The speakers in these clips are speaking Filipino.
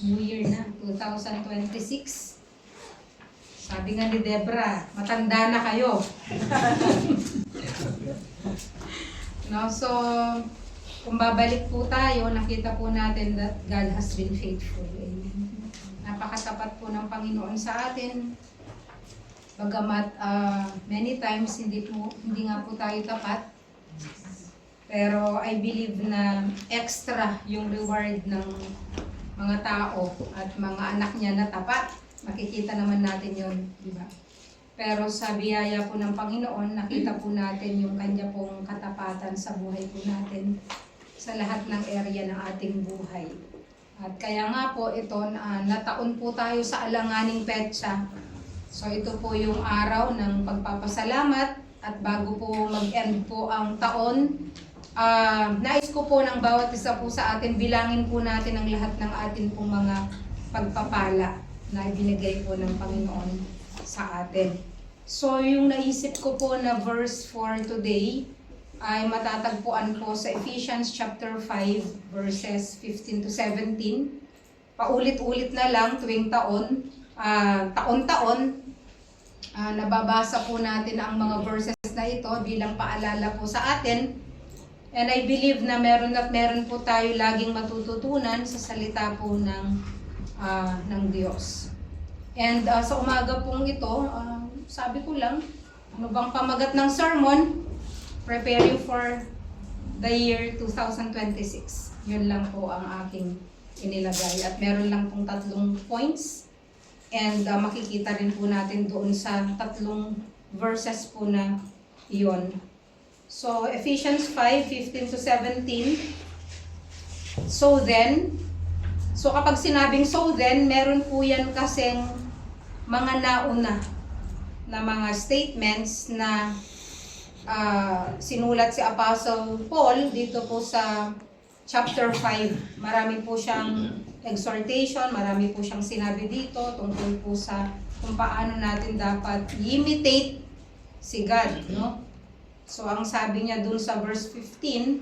New Year na, 2026. Sabi nga ni Debra, matanda na kayo. No, so, kung babalik po tayo, nakita po natin that God has been faithful. Amen. Napakatapat po ng Panginoon sa atin. Bagamat many times hindi nga po tayo tapat. Pero I believe na extra yung reward ng mga tao at mga anak niya na tapat. Makikita naman natin yun, di ba? Pero sa biyaya po ng Panginoon, nakita po natin yung kanya pong katapatan sa buhay po natin sa lahat ng area ng ating buhay. At kaya nga po ito, nataon po tayo sa alanganing petsa. So ito po yung araw ng pagpapasalamat at bago po mag-end po ang taon, nais ko po ng bawat isa po sa atin, bilangin po natin ang lahat ng atin pong mga pagpapala na ibinigay po ng Panginoon sa atin. So yung naisip ko po na verse for today ay matatagpuan po sa Ephesians chapter 5 verses 15 to 17. Paulit-ulit na lang tuwing taon, taon-taon, nababasa po natin ang mga verses na ito bilang paalala po sa atin. And I believe na meron po tayo laging matututunan sa salita po ng Diyos. And sa umaga pong ito, sabi ko lang, ano bang pamagat ng sermon? Prepare you for the year 2026. Yun lang po ang aking inilagay. At meron lang pong 3 points. And makikita rin po natin doon sa 3 verses po na iyon. So, Ephesians 5:15 to 17. So kapag sinabing so then, meron po yan kasing mga nauna na mga statements na sinulat si Apostle Paul dito po sa chapter 5. Marami po siyang exhortation, marami po siyang sinabi dito tungkol po sa kung paano natin dapat imitate si God, no? So ang sabi niya dun sa verse 15,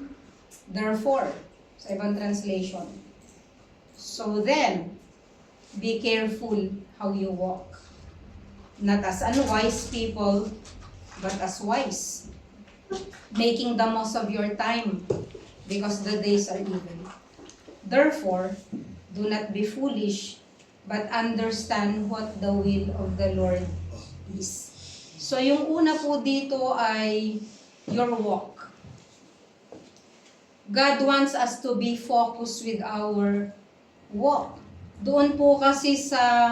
therefore, sa ibang translation, so then, be careful how you walk, not as unwise people, but as wise, making the most of your time, because the days are evil. Therefore, do not be foolish, but understand what the will of the Lord is. So yung una po dito ay your walk. God wants us to be focused with our walk. Doon po kasi sa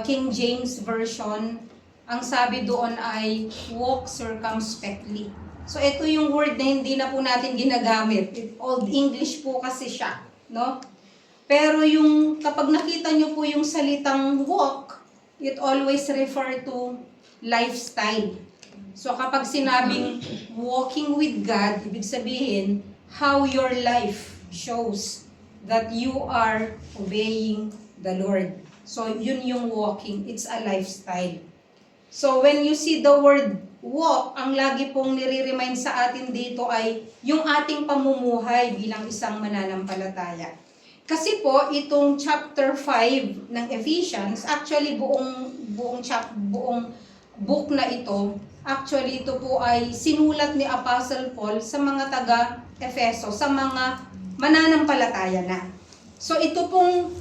King James Version, ang sabi doon ay walk circumspectly. So ito yung word na hindi na po natin ginagamit. Old English po kasi siya, no? Pero yung kapag nakita nyo po yung salitang walk, it always refer to lifestyle. So kapag sinabing walking with God, ibig sabihin how your life shows that you are obeying the Lord. So yun yung walking, it's a lifestyle. So when you see the word walk, ang lagi pong nire-remind sa atin dito ay yung ating pamumuhay bilang isang mananampalataya. Kasi po itong chapter 5 ng Ephesians, actually buong book na ito, actually ito po ay sinulat ni Apostle Paul sa mga taga-Efeso, sa mga mananampalataya na. So ito pong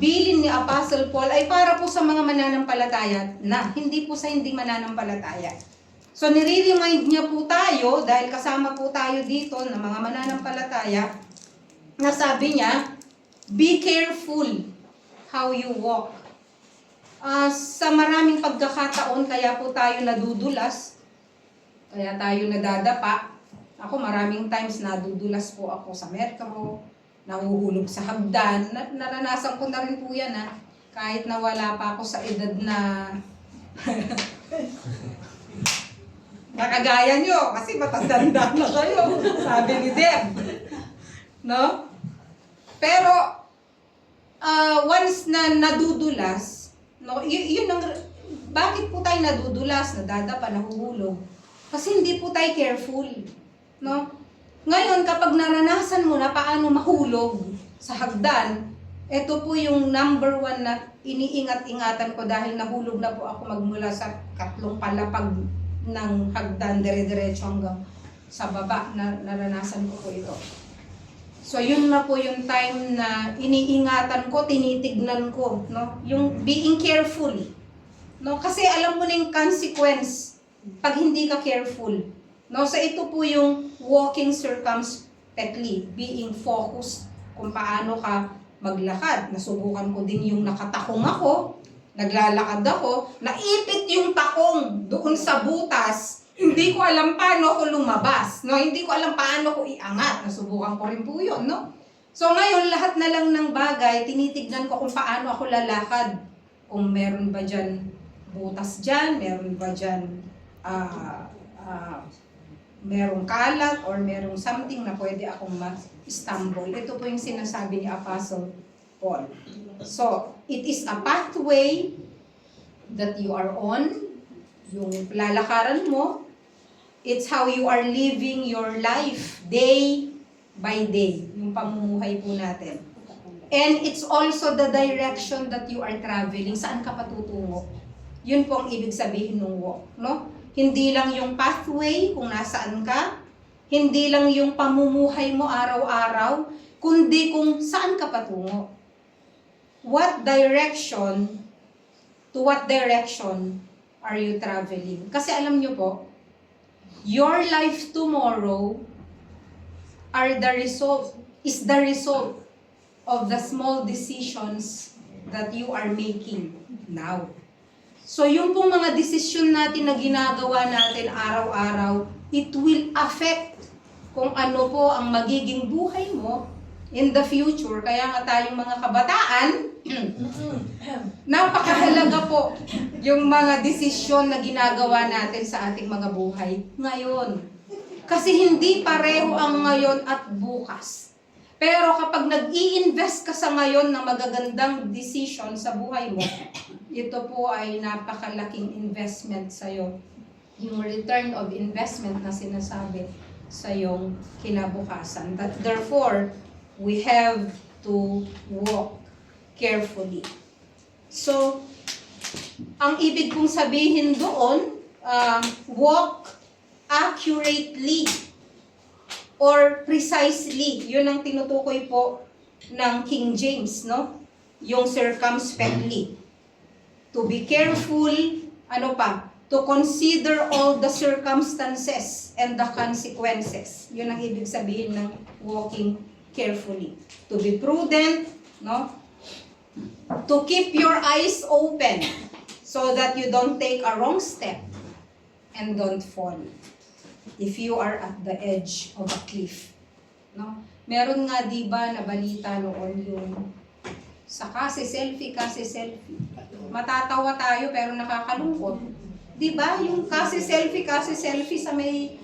bilin ni Apostle Paul ay para po sa mga mananampalataya na, hindi po sa hindi mananampalataya. So nire-remind niya po tayo, dahil kasama po tayo dito ng mga mananampalataya, na sabi niya, be careful how you walk. Sa maraming pagkakataon, kaya po tayo nadudulas, kaya tayo nadadapa. Ako maraming times nadudulas po ako sa metro, nahuhulog sa hagdan. Naranasan ko na rin po yan, kahit na wala pa ako sa edad na nakagaya nyo, kasi matandanda na kayo, sabi ni Deb. No? Pero, once na nadudulas, no, yun ang, bakit po tayo nadudulas, nadadapa, nahuhulog? Kasi hindi po tayo careful. No? Ngayon, kapag naranasan mo na paano mahulog, nahulog sa hagdan, ito po yung number 1 na iniingat-ingatan ko dahil nahulog na po ako magmula sa 3 palapag ng hagdan, dire-diretso hanggang sa baba na naranasan ko po ito. So yun na po yung time na iniingatan ko, tinitignan ko, no? Yung being careful, no? Kasi alam mo na yung consequence pag hindi ka careful, no? So ito po yung walking circumspectly, being focused kung paano ka maglakad. Nasubukan ko din yung nakatakong ako, naglalakad ako, naipit yung takong doon sa butas. Hindi ko alam paano ako lumabas, no? Hindi ko alam paano ko iangat. Nasubukan ko rin po yun, no? So ngayon, lahat na lang ng bagay, tinitignan ko kung paano ako lalakad. Kung meron ba dyan butas dyan, meron ba dyan merong kalat, or merong something na pwede akong ma-stumble. Ito po yung sinasabi ni Apostle Paul. So, it is a pathway that you are on, yung lalakaran mo. It's how you are living your life day by day, yung pamumuhay po natin. And it's also the direction that you are traveling. Saan ka patutungo? Yun po ang ibig sabihin ng walk, no? Hindi lang yung pathway kung nasaan ka, hindi lang yung pamumuhay mo araw-araw, kundi kung saan ka patungo. What direction, to what direction are you traveling? Kasi alam nyo po, your life tomorrow is the result of the small decisions that you are making now. So yung pong mga desisyon natin na ginagawa natin araw-araw, it will affect kung ano po ang magiging buhay mo in the future. Kaya nga tayong mga kabataan, napakahalaga po yung mga desisyon na ginagawa natin sa ating mga buhay ngayon. Kasi hindi pareho ang ngayon at bukas. Pero kapag nag-i-invest ka sa ngayon ng magagandang decision sa buhay mo, ito po ay napakalaking investment sa'yo. Yung return of investment na sinasabi sa iyong kinabukasan. Therefore, we have to walk carefully. So, ang ibig kong sabihin doon, walk accurately or precisely. Yun ang tinutukoy po ng King James, no? Yung circumspectly. To be careful, ano pa? To consider all the circumstances and the consequences. Yun ang ibig sabihin ng walking carefully. To be prudent, no? To keep your eyes open so that you don't take a wrong step and don't fall if you are at the edge of a cliff. No? Meron nga 'di ba na balita noon yung sa kasi selfie. Matatawa tayo pero nakakalungkot. 'Di ba? Yung kasi selfie sa may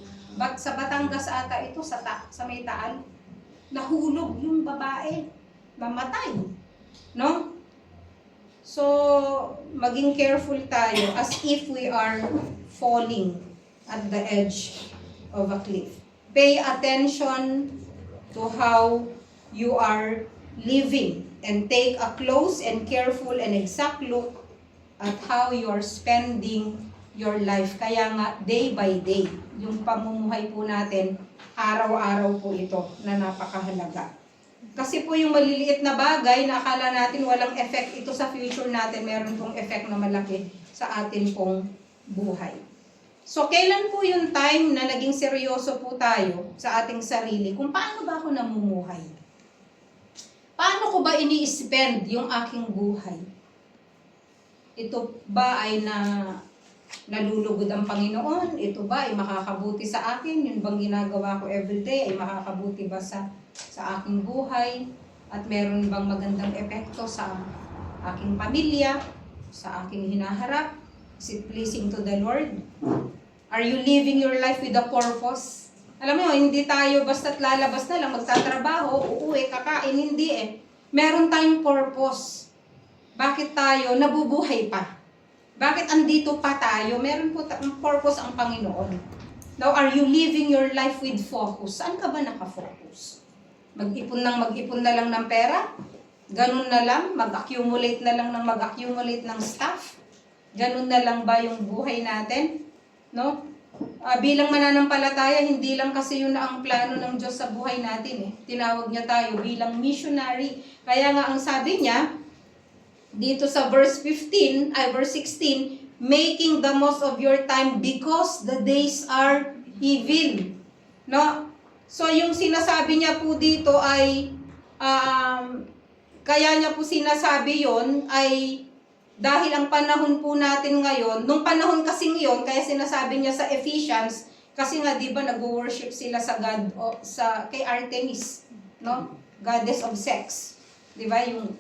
sa Batangas ata ito sa may Taal. Nahulog yung babae, mamatay. No? So, maging careful tayo as if we are falling at the edge of a cliff. Pay attention to how you are living and take a close and careful and exact look at how you are spending your life. Kaya nga, day by day, yung pamumuhay po natin, araw-araw po ito na napakahalaga. Kasi po yung maliliit na bagay na akala natin walang effect ito sa future natin, meron pong effect na malaki sa atin pong buhay. So, kailan po yung time na naging seryoso po tayo sa ating sarili kung paano ba ako namumuhay? Paano ko ba ini-spend yung aking buhay? Ito ba ay nalulugod ang Panginoon? Ito ba ay makakabuti sa akin? Yun bang ginagawa ko everyday ay makakabuti ba sa aking buhay? At meron bang magandang epekto sa aking pamilya? Sa aking hinaharap? Is it pleasing to the Lord? Are you living your life with a purpose? Alam mo, hindi tayo basta't lalabas na lang, magtatrabaho, uuwi, kakain, hindi eh. Meron tayong purpose. Bakit tayo nabubuhay pa? Bakit andito pa tayo? Meron po purpose ang Panginoon. Now, are you living your life with focus? Saan ka ba nakafocus? mag-ipon na lang ng pera? Ganun na lang? Mag-accumulate na lang ng mag-accumulate ng staff? Ganun na lang ba yung buhay natin? No? Bilang mananampalataya, hindi lang kasi yun ang plano ng Diyos sa buhay natin. Tinawag niya tayo bilang missionary. Kaya nga ang sabi niya, dito sa verse 16, making the most of your time because the days are evil. No? So yung sinasabi niya po dito ay, kaya niya po sinasabi yon ay dahil ang panahon po natin ngayon, nung panahon kasing yon, kaya sinasabi niya sa Ephesians, kasi nga di ba nag-worship sila sa God, kay Artemis, no? Goddess of sex. Di ba yung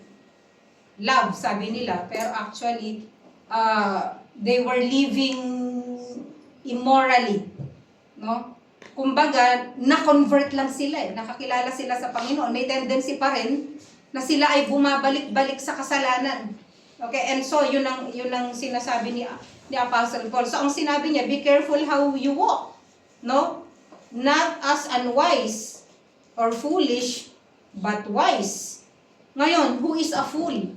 love, sabi nila. Pero actually, they were living immorally, no? Kumbaga, na-convert lang sila nakakilala sila sa Panginoon. May tendency pa rin na sila ay bumabalik-balik sa kasalanan. Okay, and so yun ang sinasabi ni Apostle Paul. So ang sinabi niya, be careful how you walk, no? Not as unwise or foolish, but wise. Ngayon, who is a fool?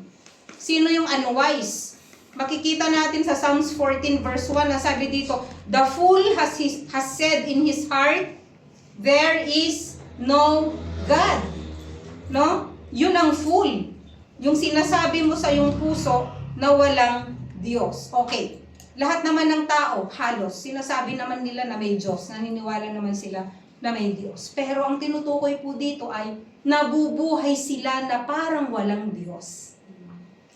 Sino yung unwise? Makikita natin sa Psalms 14 verse 1 na sabi dito, the fool has said in his heart, there is no God. No? Yun ang fool. Yung sinasabi mo sa iyong puso na walang Diyos. Okay. Lahat naman ng tao, halos, sinasabi naman nila na may Diyos. Naniniwala naman sila na may Diyos. Pero ang tinutukoy po dito ay nabubuhay sila na parang walang Diyos.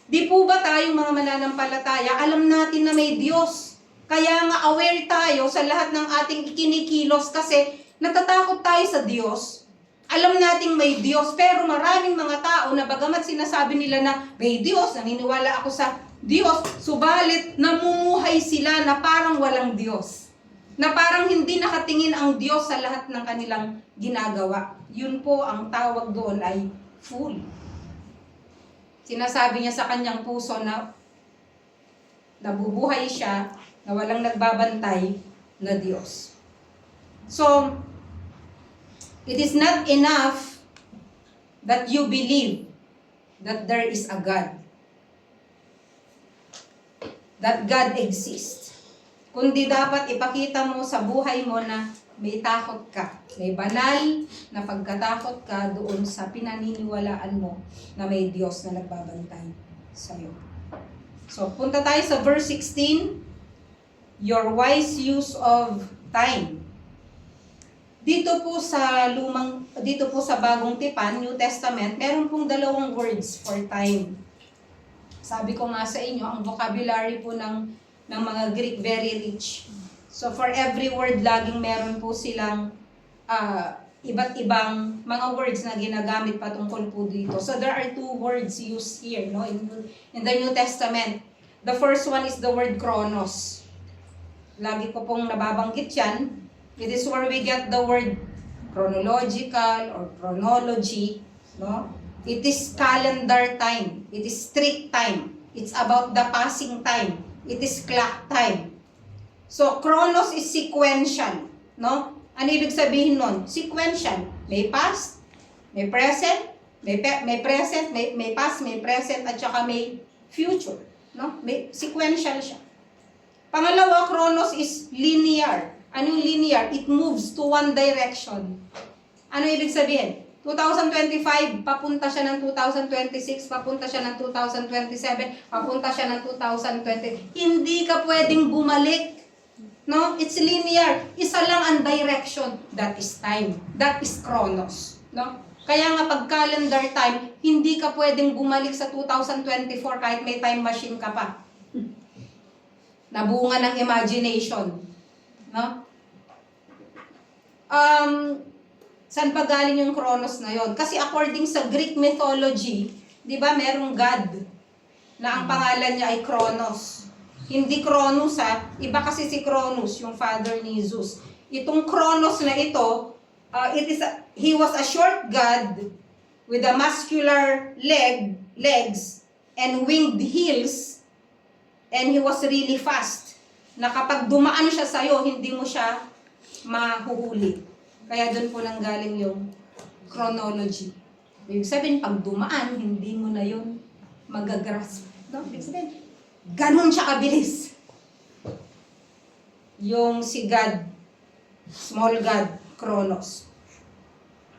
Di po ba tayong mga mananampalataya, alam natin na may Diyos. Kaya nga aware tayo sa lahat ng ating ikinikilos kasi natatakot tayo sa Diyos. Alam nating may Diyos, pero maraming mga tao na bagamat sinasabi nila na may Diyos, naniniwala ako sa Diyos, subalit namumuhay sila na parang walang Diyos. Na parang hindi nakatingin ang Diyos sa lahat ng kanilang ginagawa. Yun po ang tawag doon ay fool. Sinasabi niya sa kanyang puso na nabubuhay siya na walang nagbabantay na Diyos. So, it is not enough that you believe that there is a God. That God exists. Kundi dapat ipakita mo sa buhay mo na may takot ka. May banal na pagkatakot ka doon sa pinaniniwalaan mo na may Diyos na nagbabantay sa'yo. So, punta tayo sa verse 16. Your wise use of time. Dito po sa Bagong Tipan, New Testament, meron pong dalawang words for time. Sabi ko nga sa inyo, ang vocabulary po ng mga Greek very rich. So for every word, laging meron po silang iba't ibang mga words na ginagamit patungkol po dito. So there are two words used here, no, in the New Testament. The first one is the word chronos. Lagi ko pong nababanggit yan. It is where we get the word chronological or chronology, no? It is calendar time. It is strict time. It's about the passing time. It is clock time. So, chronos is sequential, no? Ano ibig sabihin nun? Sequential. May past, may present, may past, may present, at saka may future, no? May sequential siya. Pangalawa, chronos is linear. Anong linear? It moves to one direction. Ano ibig sabihin? 2025, papunta siya ng 2026, papunta siya ng 2027, papunta siya ng 2020. Hindi ka pwedeng bumalik. No? It's linear. Isa lang ang direction. That is time. That is chronos. No? Kaya nga pag calendar time, hindi ka pwedeng bumalik sa 2024 kahit may time machine ka pa. Nabunga ng imagination. No? Saan pa galing yung chronos na yon? Kasi according sa Greek mythology, di ba merong God na ang pangalan niya ay Kronos. Hindi Cronus iba kasi si Cronus, yung father ni Zeus. Itong Kronos na ito, he was a short god with a muscular legs and winged heels, and he was really fast. Na kapag dumaan siya sa'yo, hindi mo siya mahuhuli. Kaya doon po nanggaling yung chronology. Ibig sabihin, pag dumaan, hindi mo na yun magagrasp. No? Ibig sabihin, ganun siya kabilis. Yung si God, small God, Chronos.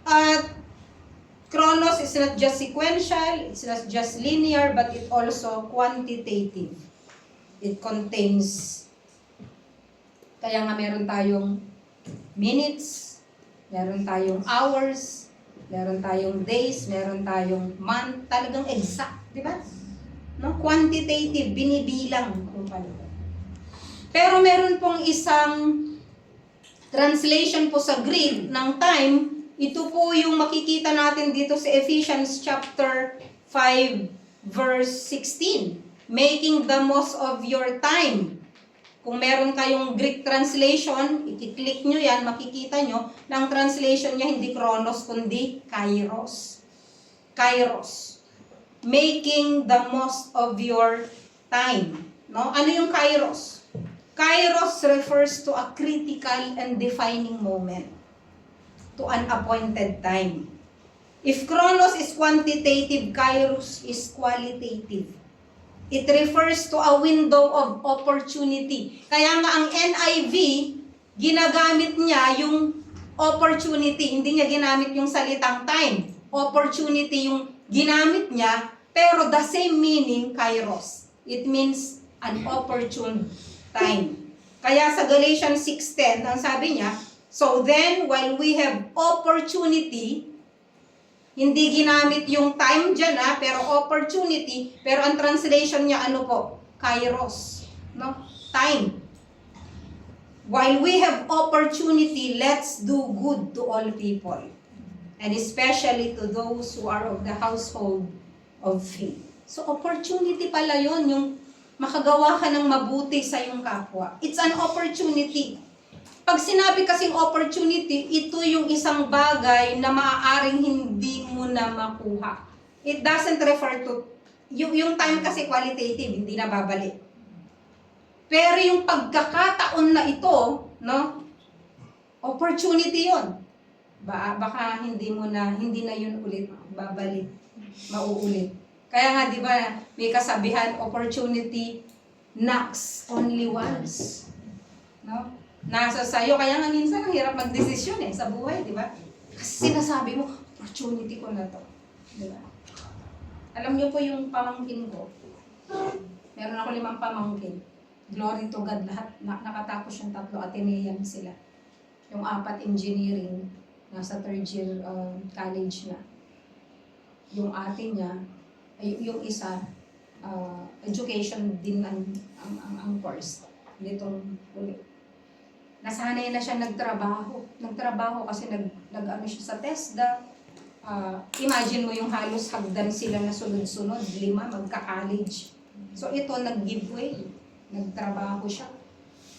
At Chronos is not just sequential, it's not just linear, but it also quantitative. It contains, kaya nga meron tayong minutes, meron tayong hours, meron tayong days, meron tayong month, talagang exact, di ba? No? Quantitative, binibilang kung paano. Pero meron pong isang translation po sa Greek ng time. Ito po yung makikita natin dito sa Ephesians chapter 5 verse 16. Making the most of your time. Kung meron kayong Greek translation, i-click nyo yan, makikita nyo, na ang translation niya hindi Chronos, kundi Kairos. Kairos. Making the most of your time. No? Ano yung Kairos? Kairos refers to a critical and defining moment, to an appointed time. If Chronos is quantitative, Kairos is qualitative. It refers to a window of opportunity. Kaya nga ang NIV, ginagamit niya yung opportunity. Hindi niya ginamit yung salitang time. Opportunity yung ginamit niya, pero the same meaning, Kairos. It means an opportune time. Kaya sa Galatians 6:10, ang sabi niya, so then, while we have opportunity, hindi ginamit yung time dyan pero opportunity, pero ang translation niya ano po? Kairos. No? Time. While we have opportunity, let's do good to all people. And especially to those who are of the household of faith. So opportunity pala yun, yung makagawa ka ng mabuti sa iyong kapwa. It's an opportunity. Pag sinabi kasing opportunity, ito yung isang bagay na maaaring hindi mo na makuha. It doesn't refer to, yung time kasi qualitative, hindi na babalik. Pero yung pagkakataon na ito, no, opportunity yun. Baka hindi na yun ulit babalik, mauulit. Kaya nga, di ba, may kasabihan, opportunity knocks only once. No? Nasa sayo, kaya nga minsan ang hirap magdesisyon sa buhay, di ba? Kasi sinasabi mo, opportunity ko na to. Di ba? Alam niyo po yung pamangkin ko. Meron ako 5 pamangkin. Glory to God, lahat nakatapos yung 3, Atenean sila. Yung 4 engineering, nasa 3rd year college na. Yung ate niya, yung isa, education din ang course. Nitong nasanay na siya nagtrabaho. Nagtrabaho kasi nag-ano siya sa TESDA. Imagine mo yung halos hagdan sila na sunod-sunod, 5 magka-college. So ito nag-give way. Nagtrabaho siya.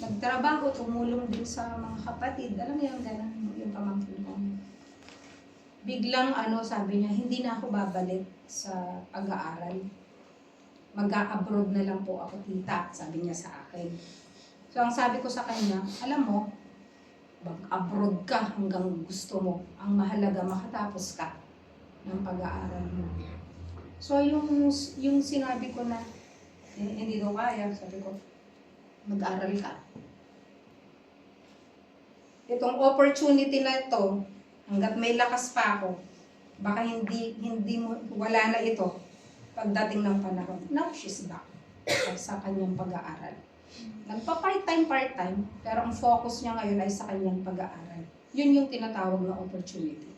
Nagtrabaho, tumulong din sa mga kapatid. Alam mo yung gano'n, yung pamangkin ko. Biglang sabi niya, hindi na ako babalik sa pag-aaral. Mag-a-abroad na lang po ako, tita, sabi niya sa akin. So ang sabi ko sa kanya, alam mo, mag-abroad ka hanggang gusto mo. Ang mahalaga, makatapos ka ng pag-aaral mo. So yung sinabi ko na, hindi daw kaya, sabi ko, mag-aral ka. Itong opportunity na ito, hanggat may lakas pa ako, baka hindi mo, wala na ito pagdating ng panahon. Now she's back sa kanyang pag-aaral. Nagpa-part-time, pero ang focus niya ngayon ay sa kanyang pag-aaral. Yun yung tinatawag na opportunity.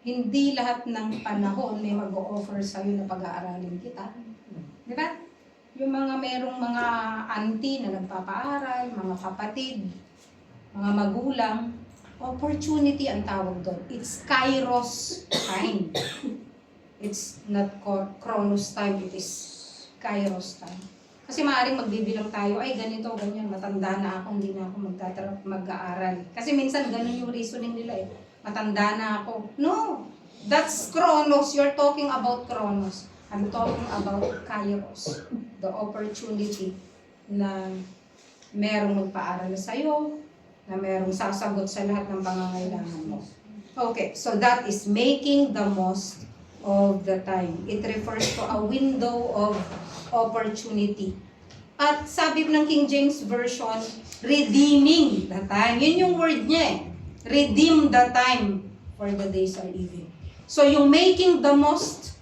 Hindi lahat ng panahon may mag-o-offer sa'yo na pag-aaralin kita. Di ba? Yung merong mga auntie na nagpapaaral, mga kapatid, mga magulang, opportunity ang tawag doon. It's Kairos time. It's not Chronos time, it is Kairos time. Kasi maaaring magbibilang tayo, ay ganito, ganyan, matanda na ako, hindi na ako mag-aaral. Kasi minsan ganun yung reasoning nila matanda na ako. No, that's Chronos. You're talking about Chronos. I'm talking about Kairos. The opportunity na merong magpaaral sa'yo, na merong sasagot sa lahat ng pangangailangan mo. Okay, so that is making the most of the time. It refers to a window of opportunity. At sabi ng King James Version, redeeming the time. Yun yung word niya eh. Redeem the time, for the days are evil. So yung making the most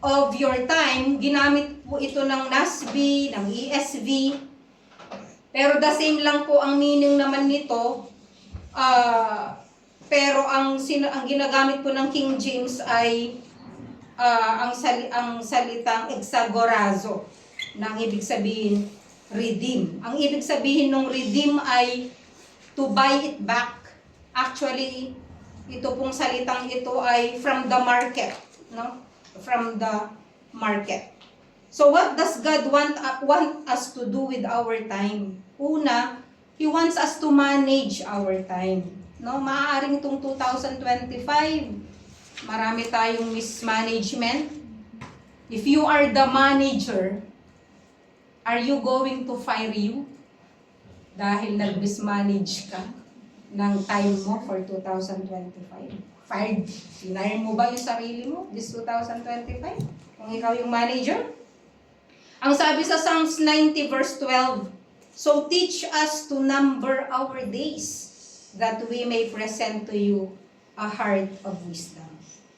of your time, ginamit po ito ng NASB, ng ESV. Pero the same lang po ang meaning naman nito. Pero ang ginagamit po ng King James ay ang salitang exagorazo, na ang ibig sabihin redeem. Ang ibig sabihin ng redeem ay to buy it back. Actually, ito pong salitang ito ay from the market, no? From the market. So what does God want us to do with our time? Una, He wants us to manage our time. No, maaaring itong 2025, marami tayong mismanagement. If you are the manager, are you going to fire you dahil nag-mismanage ka ng time mo for 2025? Fired. Sinire mo ba yung sarili mo this 2025? Kung ikaw yung manager? Ang sabi sa Psalms 90 verse 12, so teach us to number our days, that we may present to you a heart of wisdom.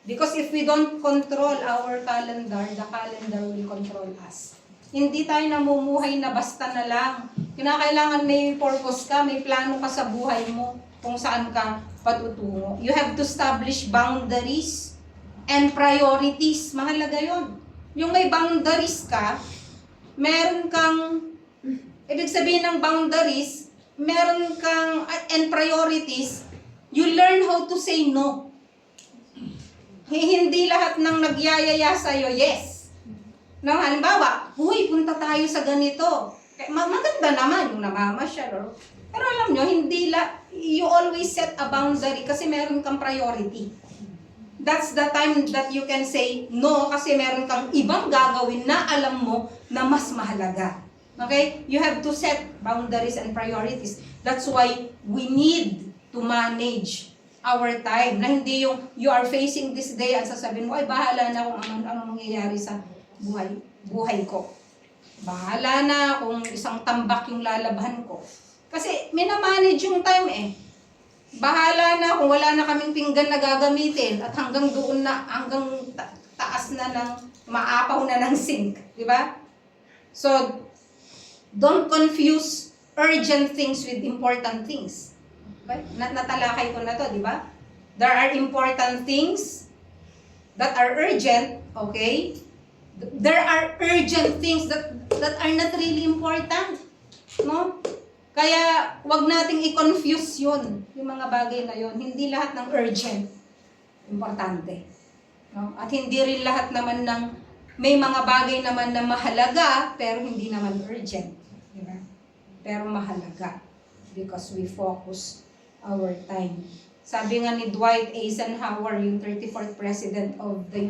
Because if we don't control our calendar, the calendar will control us. Hindi tayo namumuhay na basta na lang. Kinakailangan may purpose ka, may plano ka sa buhay mo kung saan ka patutungo. You have to establish boundaries and priorities. Mahalaga yon. Yung may boundaries ka, meron kang, ibig sabihin ng boundaries, meron kang, and priorities, you learn how to say no. Hindi lahat ng nagyayaya sa'yo, yes. No, halimbawa, huy, punta tayo sa ganito. Maganda naman yung namamasyal. Pero alam nyo, you always set a boundary kasi meron kang priority. That's the time that you can say no kasi meron kang ibang gagawin na alam mo na mas mahalaga. Okay? You have to set boundaries and priorities. That's why we need to manage our time. Na hindi yung you are facing this day at sasabihin mo, ay bahala na kung ano mangyayari sa buhay ko. Bahala na kung isang tambak yung lalabahan ko. Kasi minamanage yung time eh. Bahala na kung wala na kaming pinggan na gagamitin at hanggang doon na, hanggang taas na ng, maapaw na ng sink. Di ba? So, don't confuse urgent things with important things. Okay? Natalakay ko na to, di ba? There are important things that are urgent, okay? There are urgent things that are not really important. No? Kaya, wag nating i-confuse yun, yung mga bagay na yun. Hindi lahat ng urgent, importante. No? At hindi rin lahat naman ng, may mga bagay naman na mahalaga, pero hindi naman urgent. Diba? Pero mahalaga. Because we focus our time. Sabi nga ni Dwight Eisenhower, yung 34th President of the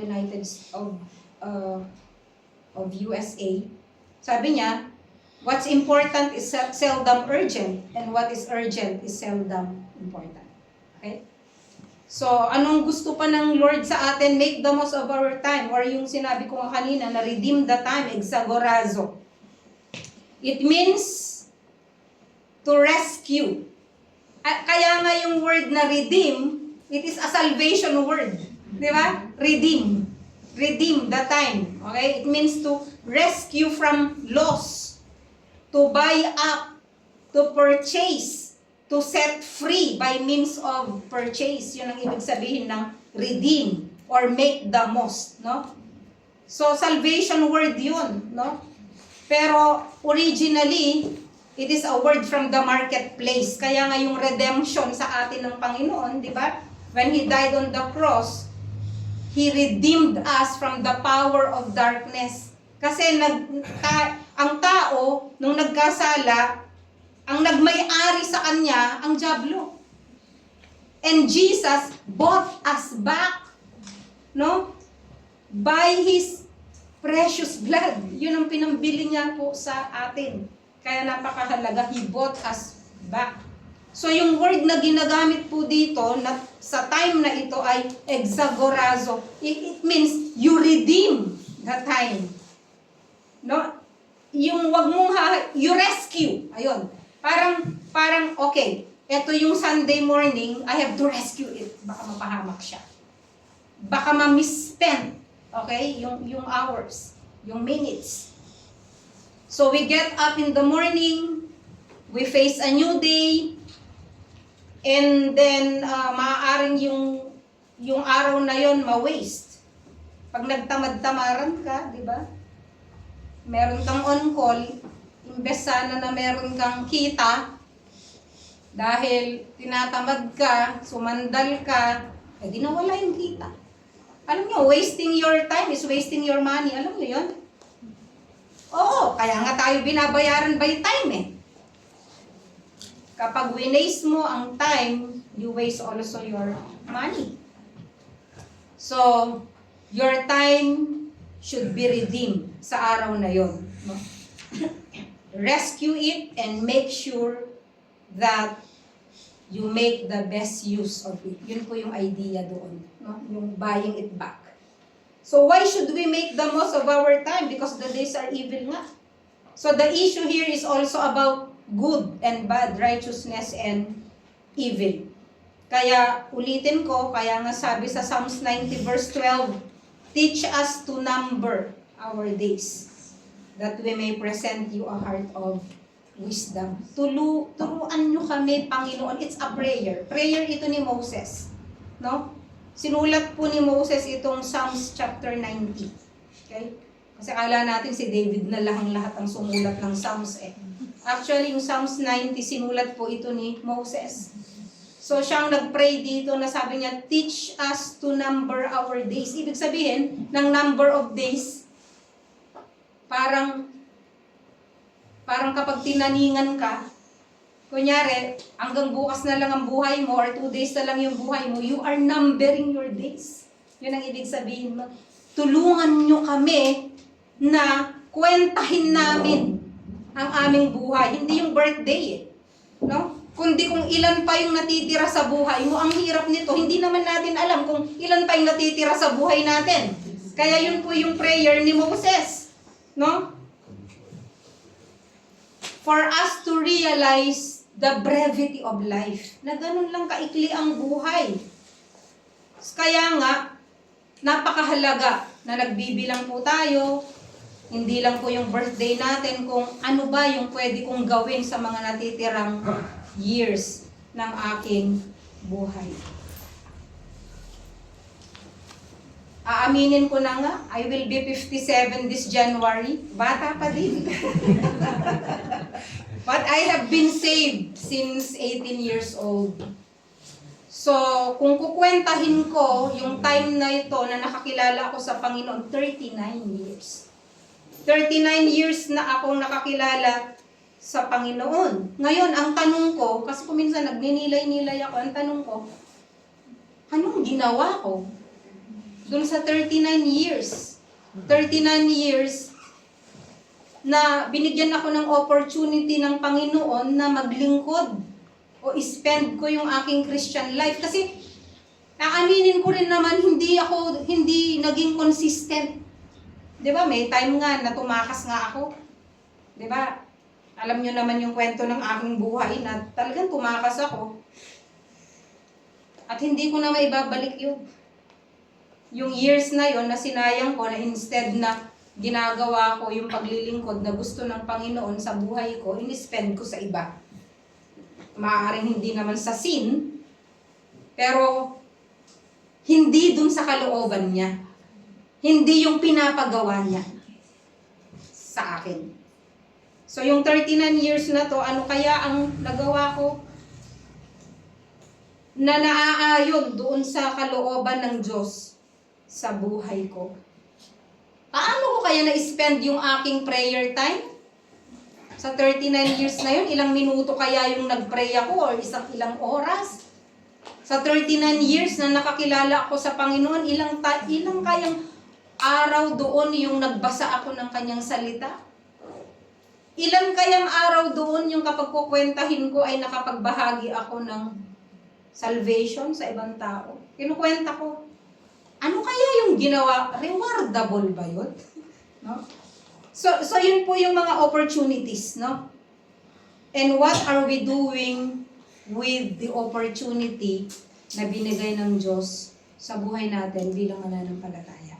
of USA, sabi niya, what's important is seldom urgent, and what is urgent is seldom important. Okay? So, anong gusto pa ng Lord sa atin? Make the most of our time. Or yung sinabi ko nga kanina, na redeem the time, exagorazo. It means to rescue. Kaya nga yung word na redeem, it is a salvation word. Di ba? Redeem. Redeem the time. Okay? It means to rescue from loss. To buy up, to purchase, to set free by means of purchase. Yun ang ibig sabihin ng redeem or make the most, no? So salvation word yun, no? Pero originally, it is a word from the marketplace. Kaya nga yung redemption sa atin ng Panginoon, di ba? When He died on the cross, He redeemed us from the power of darkness. Kasi ang tao, nung nagkasala, ang nagmay-ari sa kanya, ang dyablo. And Jesus bought us back, no? By His precious blood. Yun ang pinambili niya po sa atin. Kaya napakahalaga, He bought us back. So yung word na ginagamit po dito na sa time na ito ay exagorazo. It means you redeem the time. No? Yung wag mong you rescue. Ayun. Parang okay. Ito yung Sunday morning, I have to rescue it. Baka mapahamak siya. Baka ma-misspend. Okay? Yung hours, yung minutes. So we get up in the morning, we face a new day, and then maaaring yung araw na yon ma-waste. Pag nagtamad-tamaran ka, di ba? Meron kang on-call, imbes sana na meron kang kita, dahil tinatamad ka, sumandal ka, di nawala yung kita. Alam nyo, wasting your time is wasting your money. Alam nyo yun? Oo, kaya nga tayo binabayaran by time eh. Kapag winaste mo ang time, you waste also your money. So, your time should be redeemed sa araw na yon. No? Rescue it and make sure that you make the best use of it. Yun po yung idea doon. No? Yung buying it back. So why should we make the most of our time? Because the days are evil nga. So the issue here is also about good and bad, righteousness and evil. Kaya ulitin ko, kaya nga sabi sa Psalms 90 verse 12, teach us to number our days, that we may present you a heart of wisdom. Turuan nyo kami, Panginoon. It's a prayer. Prayer ito ni Moses. No? Sinulat po ni Moses itong Psalms chapter 90. Okay? Kasi akala natin si David na lahat ang sumulat ng Psalms eh. Actually, yung Psalms 90, sinulat po ito ni Moses. So, siyang nag-pray dito na sabi niya, teach us to number our days. Ibig sabihin, ng number of days, parang kapag tinaningan ka, kunyari, hanggang bukas na lang ang buhay mo or 2 days na lang yung buhay mo, you are numbering your days. Yun ang ibig sabihin mo. Tulungan nyo kami na kwentahin namin ang aming buhay. Hindi yung birthday eh. No? Kundi kung ilan pa yung natitira sa buhay mo, ang hirap nito. Hindi naman natin alam kung ilan pa yung natitira sa buhay natin. Kaya yun po yung prayer ni Moses. No? For us to realize the brevity of life. Na ganun lang kaikli ang buhay. Kaya nga, napakahalaga na nagbibilang po tayo. Hindi lang po yung birthday natin kung ano ba yung pwede kong gawin sa mga natitirang years ng aking buhay. Aaminin ko na nga, I will be 57 this January. Bata pa din. But I have been saved since 18 years old. So, kung kukwentahin ko yung time na ito na nakakilala ako sa Panginoon, 39 years. 39 years na akong nakakilala sa Panginoon. Ngayon, ang tanong ko, kasi kung minsan nagninilay-nilay ako, ang tanong ko, anong ginawa ko? Doon sa 39 years. 39 years na binigyan ako ng opportunity ng Panginoon na maglingkod o spend ko yung aking Christian life. Kasi, aaminin ko rin naman, hindi naging consistent. Di ba? May time nga na tumakas nga ako. Di ba? Alam nyo naman yung kwento ng aking buhay na talagang tumakas ako. At hindi ko na maibabalik yun. Yung years na yon na sinayang ko na instead na ginagawa ko yung paglilingkod na gusto ng Panginoon sa buhay ko, in-spend ko sa iba. Maaaring hindi naman sa sin, pero hindi dun sa kalooban niya. Hindi yung pinapagawa niya sa akin. So yung 39 years na to, ano kaya ang nagawa ko na naaayon doon sa kalooban ng Diyos sa buhay ko? Paano ko kaya na-spend yung aking prayer time? Sa 39 years na yun, ilang minuto kaya yung nag-pray ako or ilang oras? Sa 39 years na nakakilala ako sa Panginoon, ilang kayang araw doon yung nagbasa ako ng kanyang salita? Ilan kayang araw doon yung kapag kukwentahin ko ay nakapagbahagi ako ng salvation sa ibang tao? Kinukwenta ko. Ano kaya yung ginawa? Rewardable ba yun? No? So yun po yung mga opportunities, no? And what are we doing with the opportunity na binigay ng Diyos sa buhay natin bilang mananampalataya?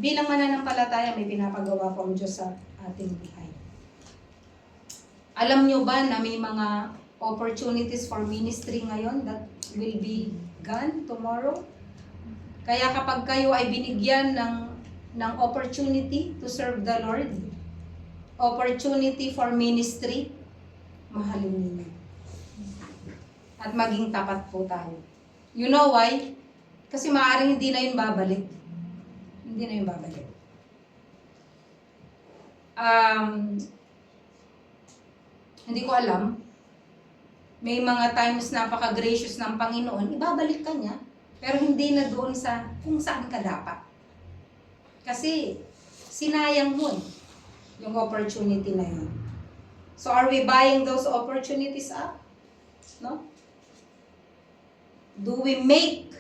Bilang mananampalataya, may pinapagawa po ang Diyos sa ating buhay. Alam nyo ba na may mga opportunities for ministry ngayon that will be gone tomorrow? Kaya kapag kayo ay binigyan ng opportunity to serve the Lord, opportunity for ministry, mahalin ninyo. At maging tapat po tayo. You know why? Kasi maaaring hindi na yun babalik. Hindi na yun babalik. Hindi ko alam. May mga times napaka-gracious ng Panginoon, ibabalik ka niya, pero hindi na doon sa kung saan ka dapat. Kasi sinayang mo yung opportunity na yun. So are we buying those opportunities up? No? Do we make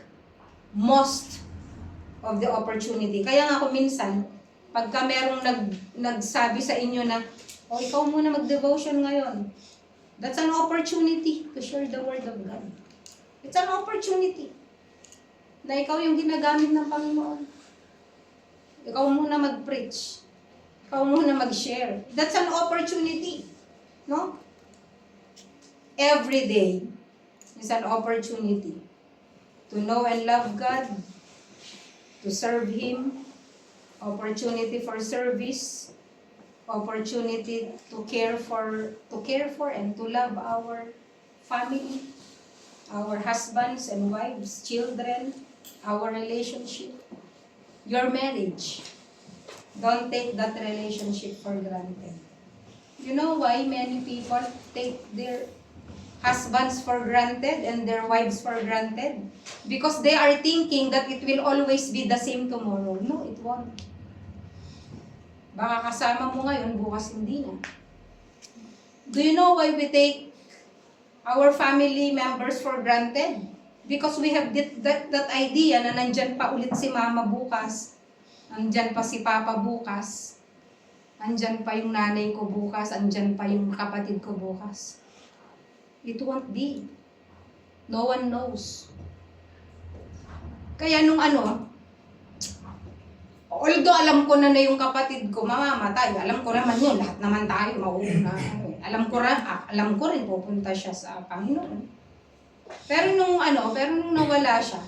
most of the opportunity? Kaya nga ako minsan, pagka merong nagsabi sa inyo na, ikaw muna mag-devotion ngayon. That's an opportunity to share the Word of God. It's an opportunity na ikaw yung ginagamit ng Panginoon. Ikaw muna mag-preach. Ikaw muna mag-share. That's an opportunity. No? Every day is an opportunity to know and love God, to serve Him, opportunity for service, opportunity to care for and to love our family, our husbands and wives, children, our relationship, your marriage. Don't take that relationship for granted. You know why many people take their husbands for granted and their wives for granted? Because they are thinking that it will always be the same tomorrow. No, it won't. Baka kasama mo ngayon, bukas hindi na. Do you know why we take our family members for granted? Because we have that idea na nandyan pa ulit si mama bukas, nandyan pa si papa bukas, nandyan pa yung nanay ko bukas, nandyan pa yung kapatid ko bukas. It won't be. No one knows. Kaya although alam ko na yung kapatid ko mamamatay, alam ko naman yun, lahat naman tayo mauuna. Alam ko rin pupunta siya sa Panginoon. Pero nung nawala siya,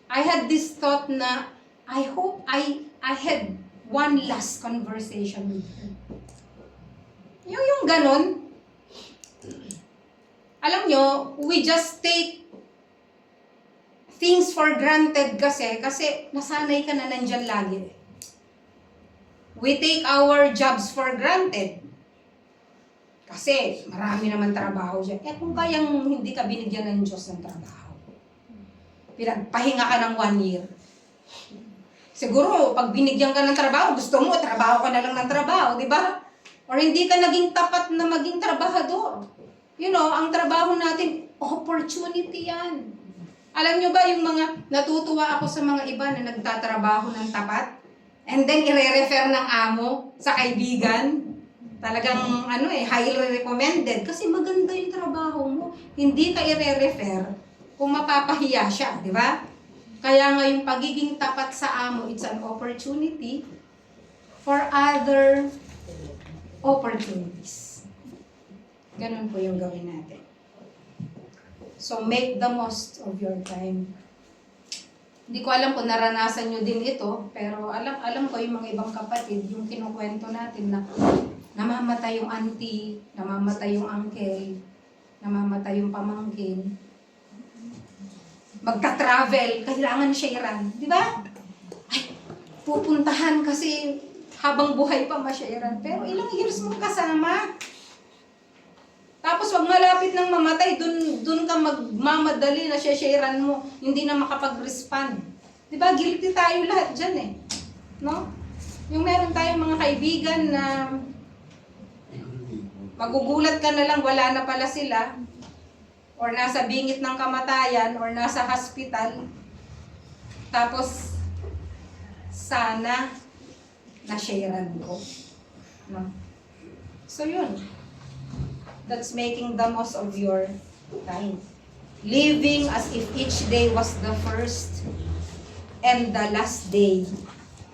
I had this thought na I hope I had one last conversation with her. Yung ganon. Alam nyo, we just take things for granted kasi nasanay ka na nandyan lagi. We take our jobs for granted. Kasi marami naman trabaho dyan. Kung kayang hindi ka binigyan ng Diyos ng trabaho, pinagpahinga ka ng 1 year. Siguro, pag binigyan ka ng trabaho, gusto mo, trabaho ka na lang ng trabaho, di ba? Or hindi ka naging tapat na maging trabahador. You know, ang trabaho natin, opportunity yan. Alam nyo ba yung mga, natutuwa ako sa mga iba na nagtatrabaho ng tapat, and then ire-refer ng amo sa kaibigan, talagang highly recommended, kasi maganda yung trabaho mo. Hindi ka ire-refer kung mapapahiya siya, di ba? Kaya nga yung pagiging tapat sa amo, it's an opportunity for other opportunities. Ganun po yung gawin natin. So, make the most of your time. Hindi ko alam kung naranasan nyo din ito, pero alam ko yung mga ibang kapatid, yung kinukwento natin na namamatay yung auntie, namamatay yung uncle, namamatay yung pamangkin. Magka-travel, kailangan sharean. Di ba? Ay, pupuntahan kasi habang buhay pa ma-sharean. Pero ilang years mong kasama. Tapos wag malapit ng mamatay, dun ka magmamadali na sharean mo, hindi na makapag-respond. 'Di ba? Guilty tayo lahat diyan no? Yung meron tayong mga kaibigan na magugulat ka na lang, wala na pala sila, or nasa bingit ng kamatayan, or nasa hospital, tapos sana na-sharean ko. No? So yun, that's making the most of your time. Living as if each day was the first and the last day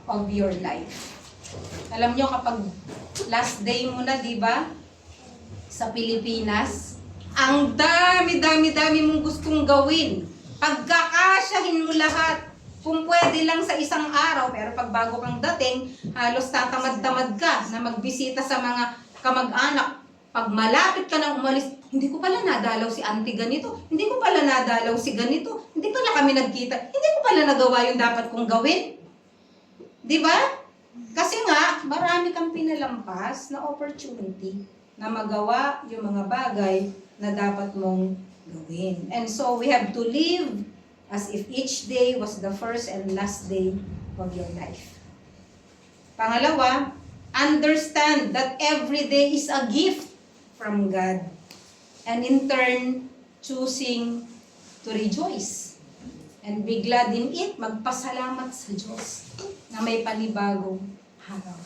of your life. Alam nyo, kapag last day mo na, di ba? Sa Pilipinas, ang dami mong gustong gawin. Pagkakasyahin mo lahat. Kung pwede lang sa isang araw, pero pag bago kang dating, halos tatamad-tamad ka na magbisita sa mga kamag-anak. Pag malapit ka nang umalis, hindi ko pala nadalaw si auntie ganito, hindi ko pala nadalaw si ganito, hindi pala kami nagkita, hindi ko pala nagawa yung dapat kong gawin. Di ba? Kasi nga, marami kang pinalampas na opportunity na magawa yung mga bagay na dapat mong gawin. And so, we have to live as if each day was the first and last day of your life. Pangalawa, understand that every day is a gift from God. And in turn, choosing to rejoice. And be glad in it, magpasalamat sa Diyos na may panibagong araw.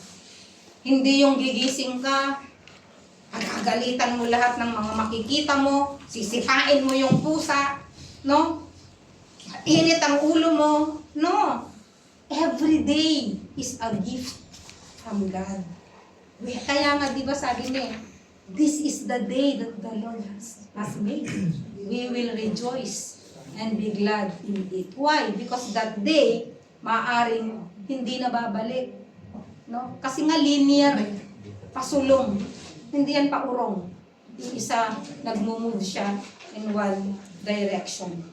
Hindi yung gigising ka, agagalitan mo lahat ng mga makikita mo, sisipain mo yung pusa, no? Init ang ulo mo. No. Every day is a gift from God. Kaya nga, di ba sabi niya, this is the day that the Lord has made. We will rejoice and be glad in it. Why? Because that day, maaring hindi na babalik. No? Kasi nga linear, pasulong. Hindi yan paurong. Yung isa, nagmumove siya in one direction.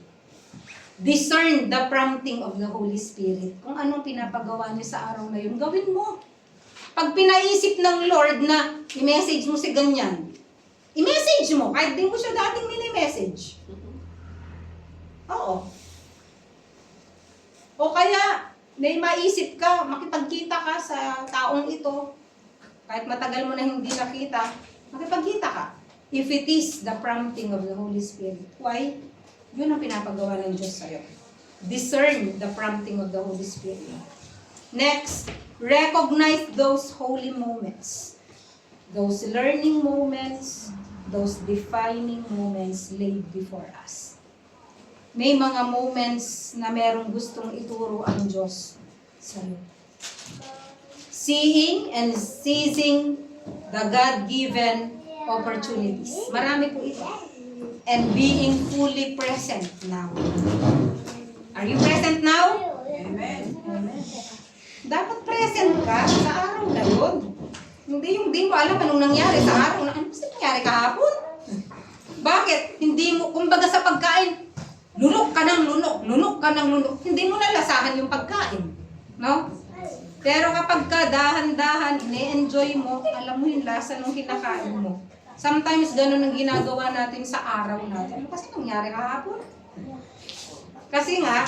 Discern the prompting of the Holy Spirit. Kung anong pinapagawa niya sa araw na yun, gawin mo. Pag pinaisip ng Lord na i-message mo si ganyan, i-message mo, kahit di mo siya dating mini-message. Oo. O kaya, may maisip ka, makipagkita ka sa taong ito, kahit matagal mo na hindi nakita, makipagkita ka. If it is the prompting of the Holy Spirit. Why? Yun ang pinapagawa ng Diyos sa'yo. Discern the prompting of the Holy Spirit. Next, recognize those holy moments. Those learning moments, those defining moments laid before us. May mga moments na merong gustong ituro ang Diyos sa'yo. Seeing and seizing the God-given opportunities. Marami po ito. And being fully present now. Are you present now? Amen. Amen. Dapat present ka sa araw na yun. Hindi yung di mo alam anong nangyari sa araw na, ano kasi nangyari kahapon? Bakit? Hindi mo, kumbaga sa pagkain, lunok ka ng lunok. Hindi mo nalasahan yung pagkain. No? Pero kapag ka dahan-dahan, ine-enjoy mo, alam mo yung lasa ng kinakain mo. Sometimes ganun ang ginagawa natin sa araw natin. Ano kasi nangyari kahapon? Kasi nga,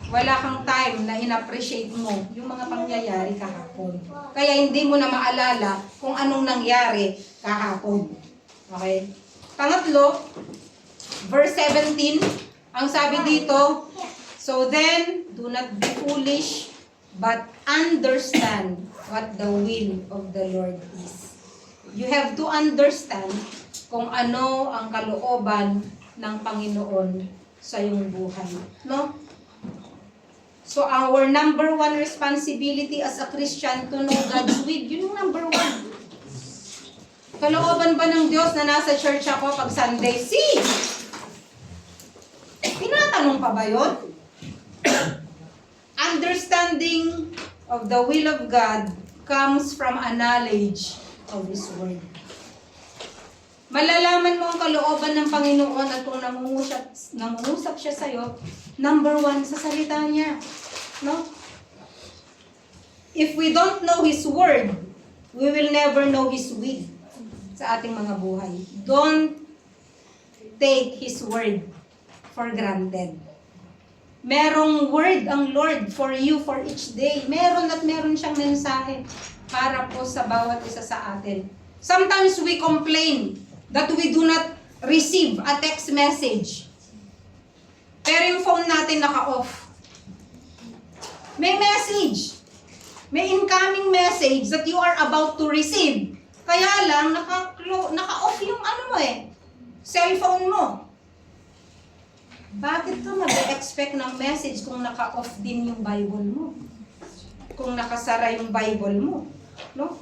wala kang time na in-appreciate mo yung mga pangyayari kahapon. Kaya hindi mo na maalala kung anong nangyari kahapon. Okay? Pangatlo, verse 17, ang sabi dito, so then, do not be foolish, but understand what the will of the Lord is. You have to understand kung ano ang kalooban ng Panginoon sa iyong buhay. No? So our number one responsibility as a Christian to know God's will, yun yung number one. Kalooban ba ng Diyos na nasa church ako pag Sunday? Tinatanong pa ba yun? Understanding of the will of God comes from a knowledge of His Word. Malalaman mo ang kalooban ng Panginoon at kung nangungusap siya sa'yo, number one, sa salita niya. No? If we don't know His Word, we will never know His will sa ating mga buhay. Don't take His Word for granted. Merong word ang Lord for you for each day. Meron at meron siyang mensahe para po sa bawat isa sa atin. Sometimes we complain that we do not receive a text message. Pero yung phone natin naka-off. May message. May incoming message that you are about to receive. Kaya lang, naka-off yung cellphone mo. Bakit ka mag-expect ng message kung naka-off din yung Bible mo? Kung nakasara yung Bible mo? No?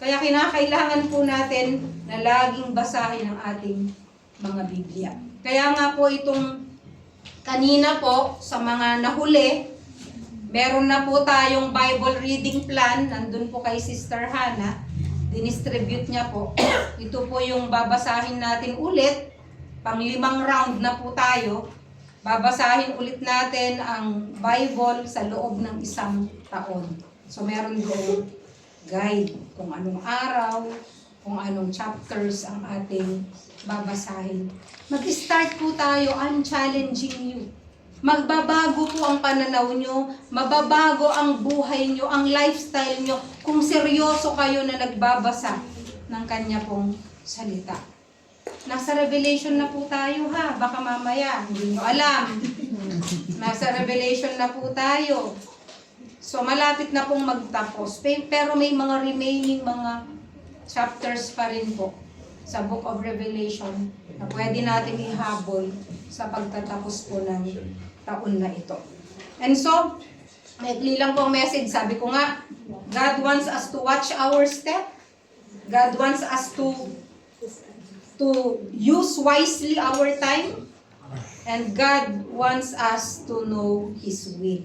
Kaya kinakailangan po natin na laging basahin ang ating mga Biblia. Kaya nga po itong kanina po sa mga nahuli, meron na po tayong Bible reading plan, nandun po kay Sister Hannah, dinistribute niya po. Ito po yung babasahin natin ulit, pang 5 round na po tayo. Babasahin ulit natin ang Bible sa loob ng 1 taon. So meron doon guide kung anong araw, kung anong chapters ang ating babasahin. Mag-start po tayo, I'm challenging you. Magbabago po ang pananaw nyo, mababago ang buhay nyo, ang lifestyle nyo, kung seryoso kayo na nagbabasa ng kanya pong salita. Nasa Revelation na po tayo ha, baka mamaya, hindi nyo alam. Nasa Revelation na po tayo. So malapit na pong magtapos, pero may mga remaining mga chapters pa rin po sa Book of Revelation na pwede natin ihabol sa pagtatapos po ng taon na ito. And so, maikli lang po ang message. Sabi ko nga, God wants us to watch our step. God wants us to use wisely our time. And God wants us to know His will.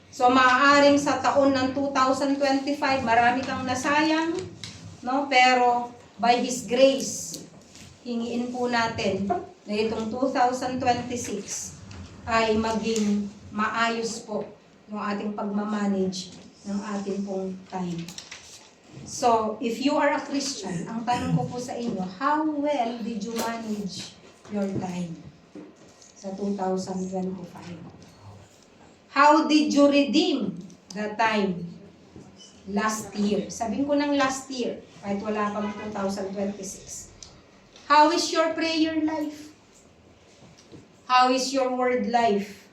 So, maaaring sa taon ng 2025, marami kang nasayang, no? Pero, by His grace, hingiin po natin na itong 2026 ay maging maayos po yung ating pagmamanage ng ating pong time. So, if you are a Christian, ang tanong ko po sa inyo, how well did you manage your time sa 2025? How did you redeem the time last year? Sabihin ko ng last year, kahit wala pang 2026. How is your prayer life? How is your word life?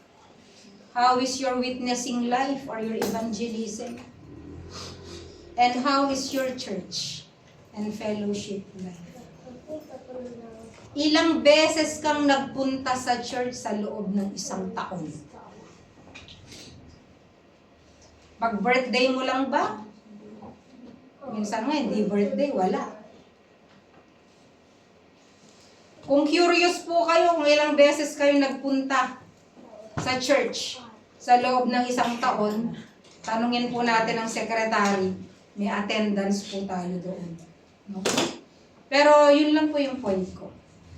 How is your witnessing life or your evangelism? And how is your church and fellowship life? Ilang beses kang nagpunta sa church sa loob ng 1 taon? Pag-birthday mo lang ba? Minsan nga, hindi birthday, wala. Kung curious po kayo kung ilang beses kayo nagpunta sa church sa loob ng 1 taon, tanungin po natin ang secretary, may attendance po tayo doon. No? Pero yun lang po yung point ko.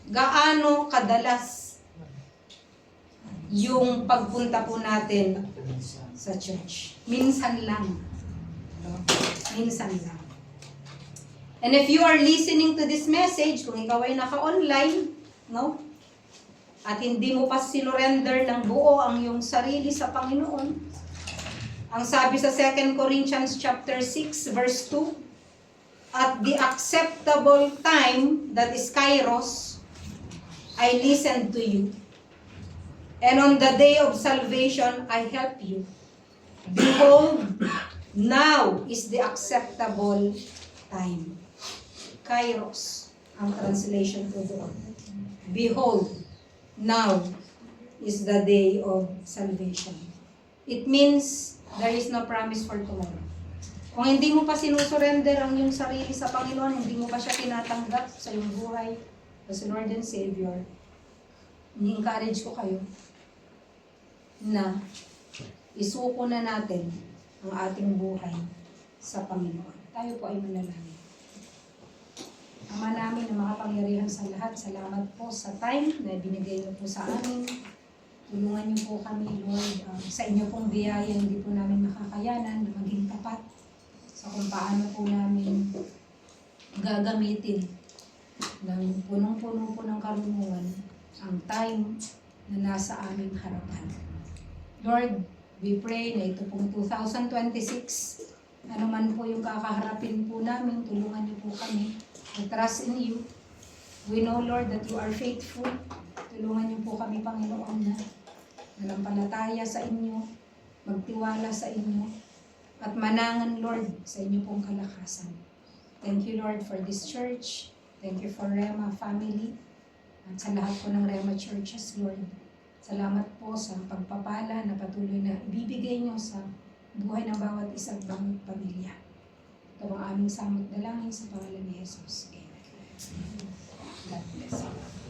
Gaano kadalas yung pagpunta po natin sa church? Minsan lang. No? Minsan lang. And if you are listening to this message, kung ikaw ay naka-online, no? At hindi mo pa sinurrender ng buo ang iyong sarili sa Panginoon, ang sabi sa 2 Corinthians chapter 6 verse 2, at the acceptable time, that is Kairos, I listened to you. And on the day of salvation, I help you. Behold, now is the acceptable time. Kairos, ang translation ko doon. Behold, now is the day of salvation. It means there is no promise for tomorrow. Kung hindi mo pa sinusurrender ang iyong sarili sa Panginoon, hindi mo pa siya tinatanggap sa iyong buhay as Lord and Savior, ni-encourage ko kayo na isuko na natin ang ating buhay sa Panginoon. Tayo po ay manalangin. Ama namin na makapangyarihan sa lahat, salamat po sa time na binigay niyo po sa amin. Tulungan niyo po kami, Lord, sa inyo pong biyaya, hindi po namin makakayanan na maging tapat sa kung paano po namin gagamitin ng punong-puno po ng karunungan ang time na nasa aming harapan. Lord, we pray na ito pong 2026, ano man po yung kakaharapin po namin, tulungan niyo po kami. We trust in you. We know, Lord, that you are faithful. Tulungan niyo po kami, Panginoon, na nalampalataya sa inyo, magtiwala sa inyo, at manangan, Lord, sa inyo pong kalakasan. Thank you, Lord, for this church. Thank you for Rema family. At sa lahat po ng Rema churches, Lord. Salamat po sa pagpapala na patuloy na ibibigay niyo sa buhay ng bawat isang bawat pamilya. Ito ang aming samot dalangin sa pangalan ni Jesus. Amen. God bless you.